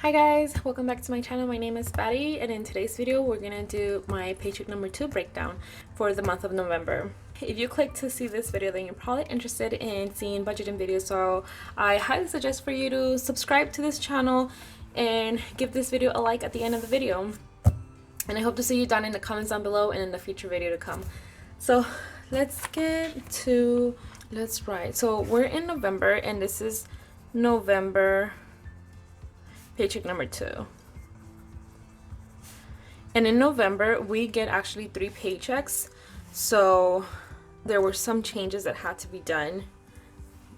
Hi guys, welcome back to my channel. My name is Patty, and in today's video we're gonna do my paycheck number 2 breakdown for the month of November. If you click to see this video, then you're probably interested in seeing budgeting videos, so I highly suggest for you to subscribe to this channel and give this video a like at the end of the video. And I hope to see you down in the comments down below and in the future video to come. So let's write. So we're in November, and this is November paycheck number 2. And in November we get actually 3 paychecks, so there were some changes that had to be done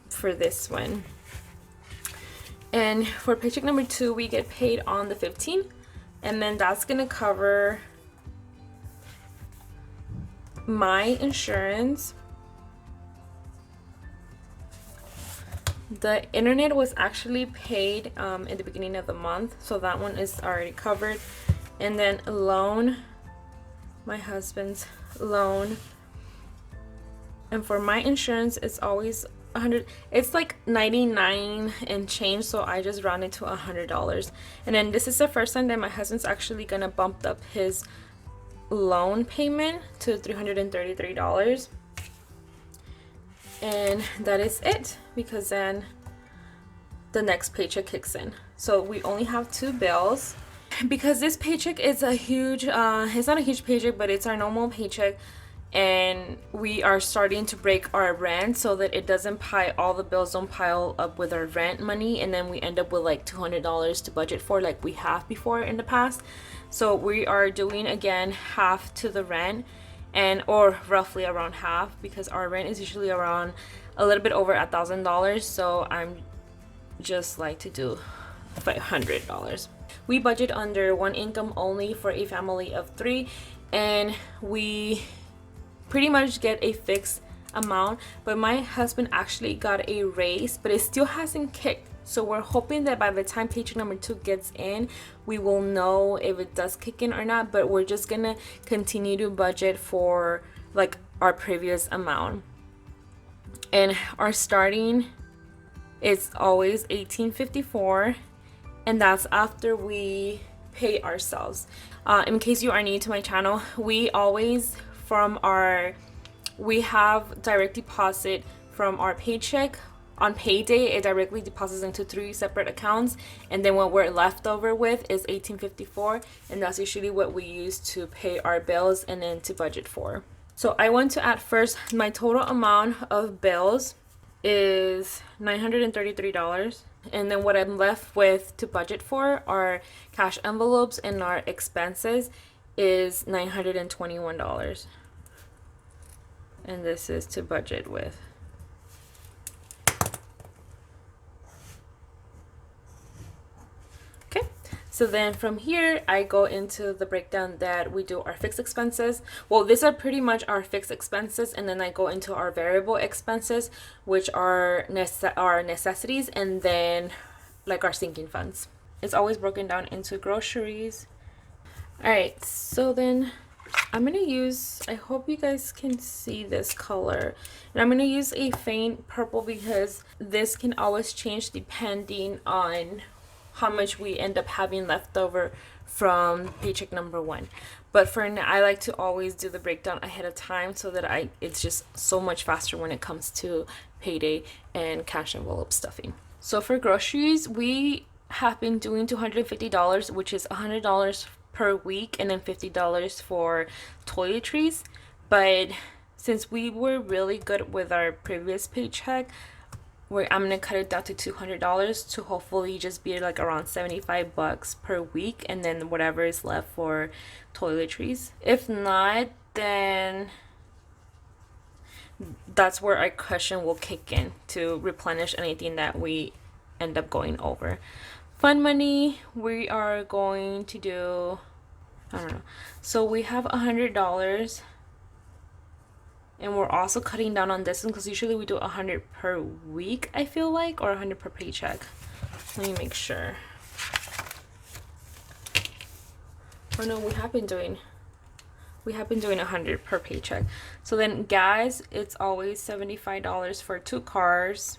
for this one. And for paycheck number 2 we get paid on the 15th, and then that's gonna cover my insurance. The internet was actually paid in the beginning of the month, so that one is already covered. And then loan, my husband's loan, and for my insurance it's always 100. It's like 99 and change, so I just rounded to $100. And then this is the first time that my husband's actually gonna bump up his loan payment to $333. And that is it, because then the next paycheck kicks in. So we only have 2 bills because this paycheck is a huge it's not a huge paycheck, but it's our normal paycheck, and we are starting to break our rent so that it doesn't all the bills don't pile up with our rent money, and then we end up with like $200 to budget for, like we have before in the past. So we are doing again half to the rent, or roughly around half, because our rent is usually around a little bit over $1,000, so I'm just like to do $500. We budget under one income only for a family of 3, and we pretty much get a fixed amount, but my husband actually got a raise, but it still hasn't kicked. So we're hoping that by the time paycheck number 2 gets in, we will know if it does kick in or not, but we're just gonna continue to budget for like our previous amount. And our starting is always $18.54, and that's after we pay ourselves. In case you are new to my channel, we always we have direct deposit from our paycheck. On payday, it directly deposits into 3 separate accounts, and then what we're left over with is $18.54, and that's usually what we use to pay our bills and then to budget for. So I want to add first, my total amount of bills is $933, and then what I'm left with to budget for are cash envelopes, and our expenses is $921, and this is to budget with. So then from here, I go into the breakdown that we do our fixed expenses. Well, these are pretty much our fixed expenses, and then I go into our variable expenses, which are our necessities, and then like our sinking funds. It's always broken down into groceries. All right, so then I'm gonna use, I hope you guys can see this color, and I'm gonna use a faint purple because this can always change depending on how much we end up having left over from paycheck number 1. But for now, I like to always do the breakdown ahead of time so that it's just so much faster when it comes to payday and cash envelope stuffing. So for groceries, we have been doing $250, which is $100 per week, and then $50 for toiletries. But since we were really good with our previous paycheck, I'm gonna cut it down to $200 to hopefully just be like around $75 per week, and then whatever is left for toiletries. If not, then that's where our cushion will kick in to replenish anything that we end up going over. Fund money, we are going to do, I don't know, so we have $100. And we're also cutting down on this one because usually we do 100 per week, I feel like, or 100 per paycheck. Let me make sure. Oh no, we have been doing 100 per paycheck. So then gas, it's always $75 for 2 cars.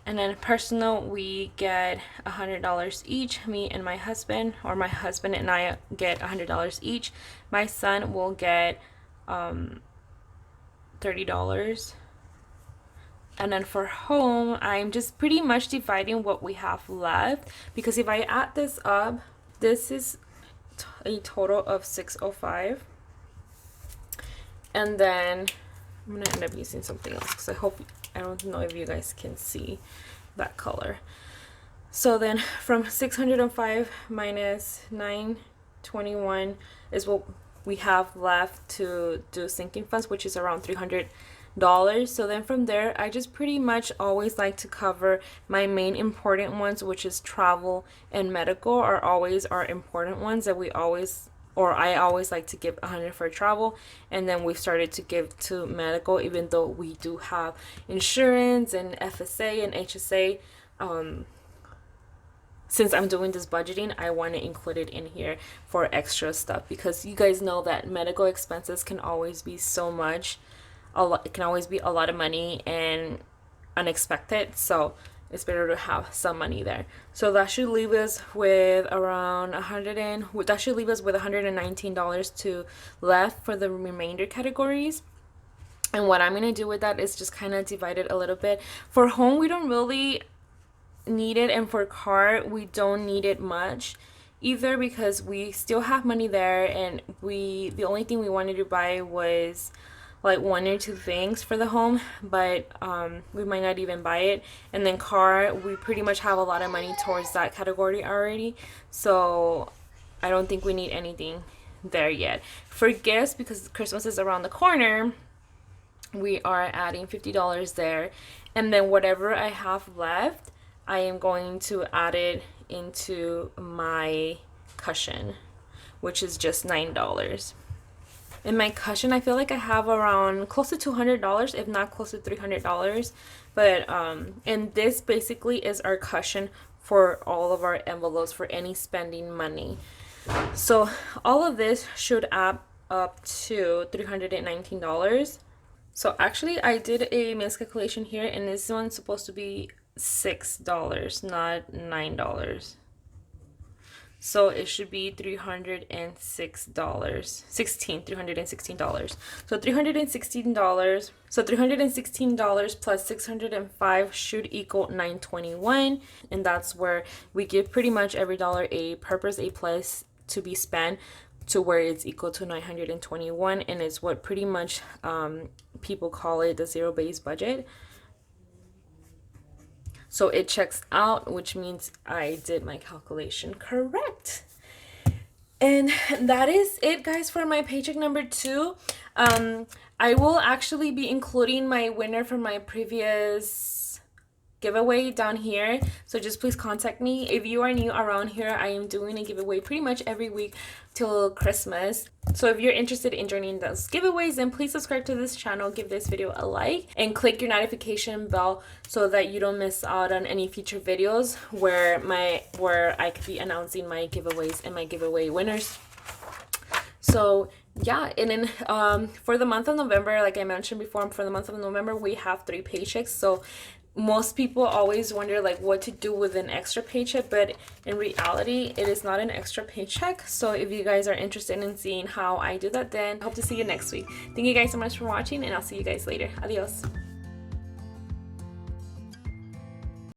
And then personal, we get $100 each, me and my husband, or my husband and I get $100 each. My son will get $30. And then for home, I'm just pretty much dividing what we have left, because if I add this up, this is a total of $605. And then I'm gonna end up using something else because I don't know if you guys can see that color. So then from 605 minus 921 is what we have left to do sinking funds, which is around $300. So then from there, I just pretty much always like to cover my main important ones, which is travel and medical are always our important ones that we always, or I always like to give $100 for travel, and then we've started to give to medical, even though we do have insurance and FSA and HSA. Since I'm doing this budgeting, I want to include it in here for extra stuff, because you guys know that medical expenses can always be so much. It can always be a lot of money and unexpected, so it's better to have some money there. So that should leave us with around $119 to left for the remainder categories. And what I'm gonna do with that is just kind of divide it a little bit. For home, we don't really need it, and for car, we don't need it much either, because we still have money there, and the only thing we wanted to buy was like 1 or 2 things for the home, but we might not even buy it. And then car, we pretty much have a lot of money towards that category already, so I don't think we need anything there yet. For gifts, because Christmas is around the corner, we are adding $50 there, and then whatever I have left, I am going to add it into my cushion, which is just $9. In my cushion, I feel like I have around close to $200, if not close to $300. But and this basically is our cushion for all of our envelopes for any spending money. So all of this should add up to $319. So actually, I did a miscalculation here, and this one's supposed to be $6, not $9. So it should be $316. So $316. So $316 plus 605 should equal $921, and that's where we give pretty much every dollar a purpose, a place to be spent, to where it's equal to 921, and it's what pretty much people call it the zero-based budget. So it checks out, which means I did my calculation correct. And that is it, guys, for my paycheck number 2. I will actually be including my winner from my previous giveaway down here, so just please contact me. If you are new around here, I am doing a giveaway pretty much every week till Christmas. So if you're interested in joining those giveaways, then please subscribe to this channel, give this video a like, and click your notification bell so that you don't miss out on any future videos where I could be announcing my giveaways and my giveaway winners. So yeah, and then for the month of November, like I mentioned before, for the month of November we have 3 paychecks. So most people always wonder like what to do with an extra paycheck, but in reality it is not an extra paycheck. So if you guys are interested in seeing how I do that, then I hope to see you next week. Thank you guys so much for watching, and I'll see you guys later. Adios.